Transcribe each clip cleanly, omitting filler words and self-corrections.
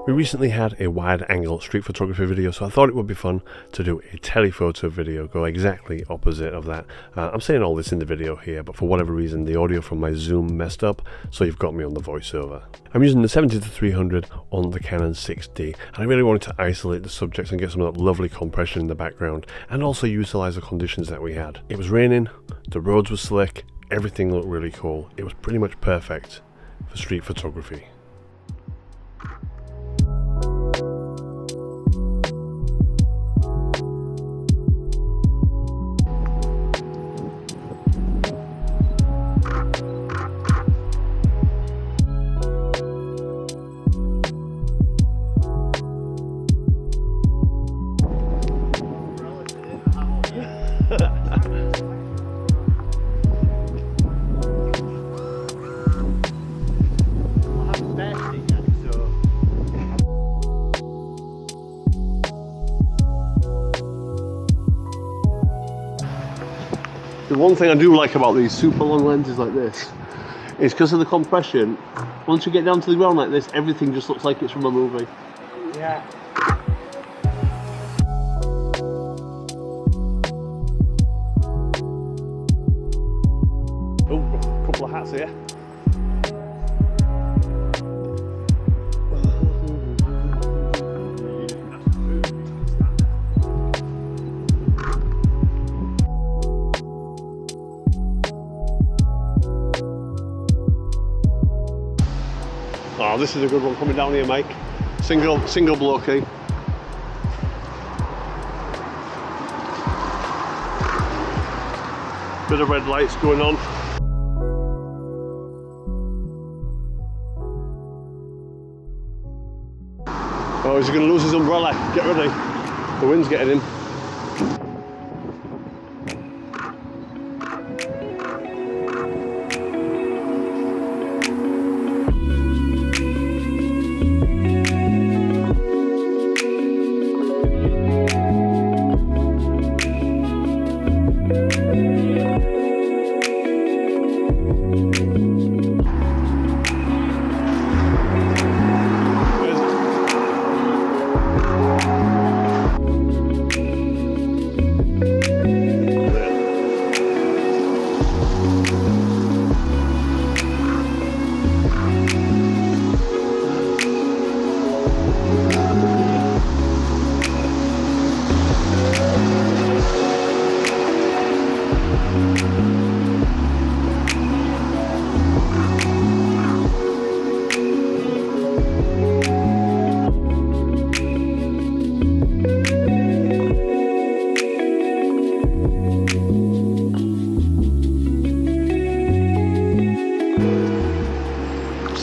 We recently had a wide-angle street photography video, so I thought it would be fun to do a telephoto video, go exactly opposite of that. I'm saying all this in the video here, but for whatever reason the audio from my Zoom messed up, so you've got me on the voiceover. I'm using the 70-300 on the Canon 6D, and I really wanted to isolate the subjects and get some of that lovely compression in the background, and also utilize the conditions that we had. It was raining, the roads were slick, everything looked really cool. It was pretty much perfect for street photography. The one thing I do like about these super long lenses like this is because of the compression. Once you get down to the ground like this, everything just looks like it's from a movie. Yeah. Oh, got a couple of hats here. Oh, this is a good one coming down here, Mike. Single blokey. Bit of red lights going on. Oh, he's going to lose his umbrella. Get ready. The wind's getting him.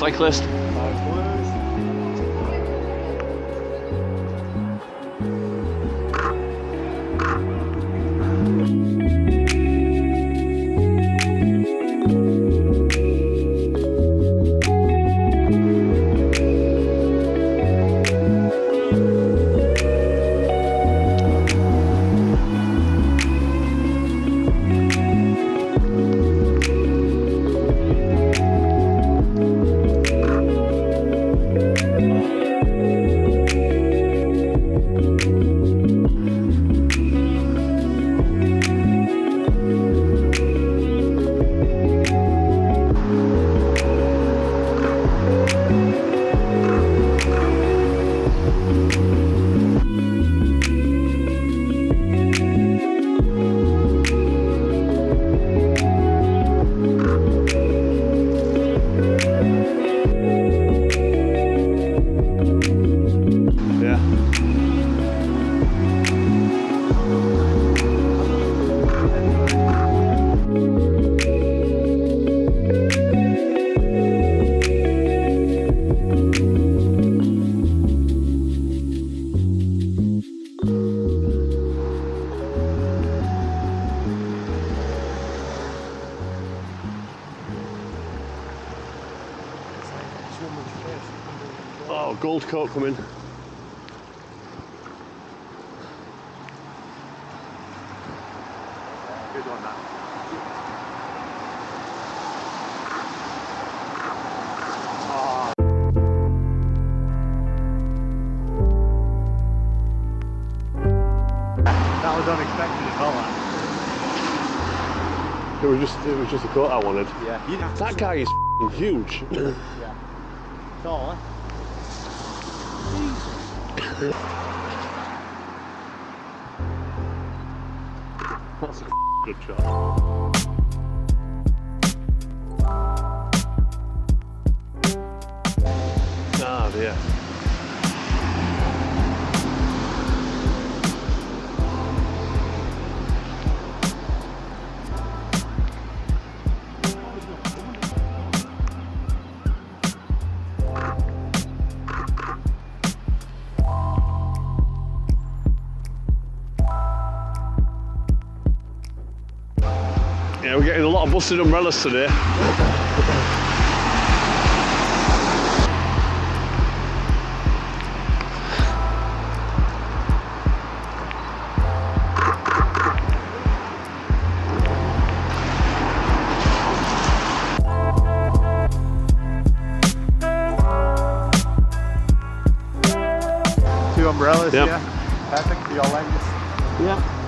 Cyclist. Oh, gold coat coming. Good one, that. it was just a coat I wanted. Yeah. That guy is huge. Yeah. Tall, eh? That's a good shot. Ah, dear. Yeah, we're getting a lot of busted umbrellas today. Two umbrellas, Yep. yeah. Perfect for your lens. Yeah.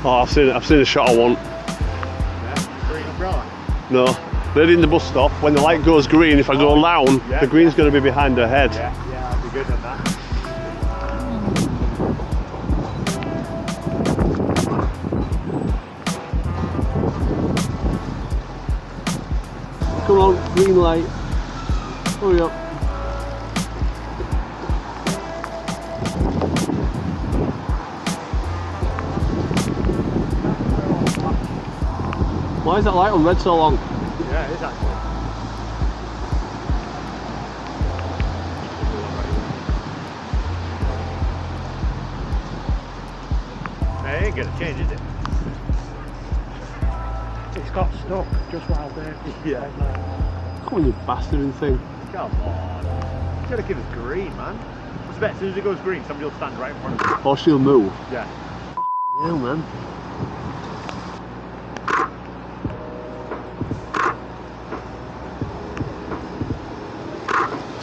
Oh, I've seen a shot I want. Yeah. Green umbrella. No, they're in the bus stop. When the light goes green, if I go down, Yeah, the green's going to be behind her head. Yeah, I'll be good at that. Come on, green light. Hurry up. Why is that light on red so long? Yeah, it is actually. It ain't gonna change, is it? It's got stuck just while there. Yeah. Come on, you bastard thing. Come on. You gotta give us green, man. I bet as soon as it goes green, somebody will stand right in front of it. Or she'll move. Yeah. Yeah, man.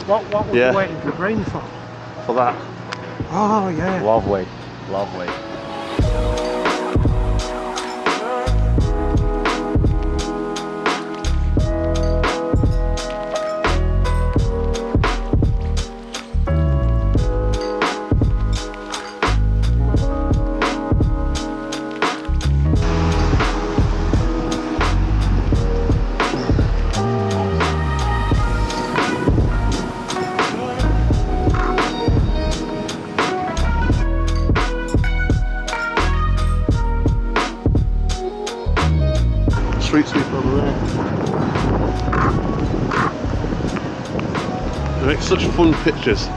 What was Yeah. you waiting for green for? For that. Oh, yeah. Lovely. Lovely. Street sweep over there. They make such fun pictures.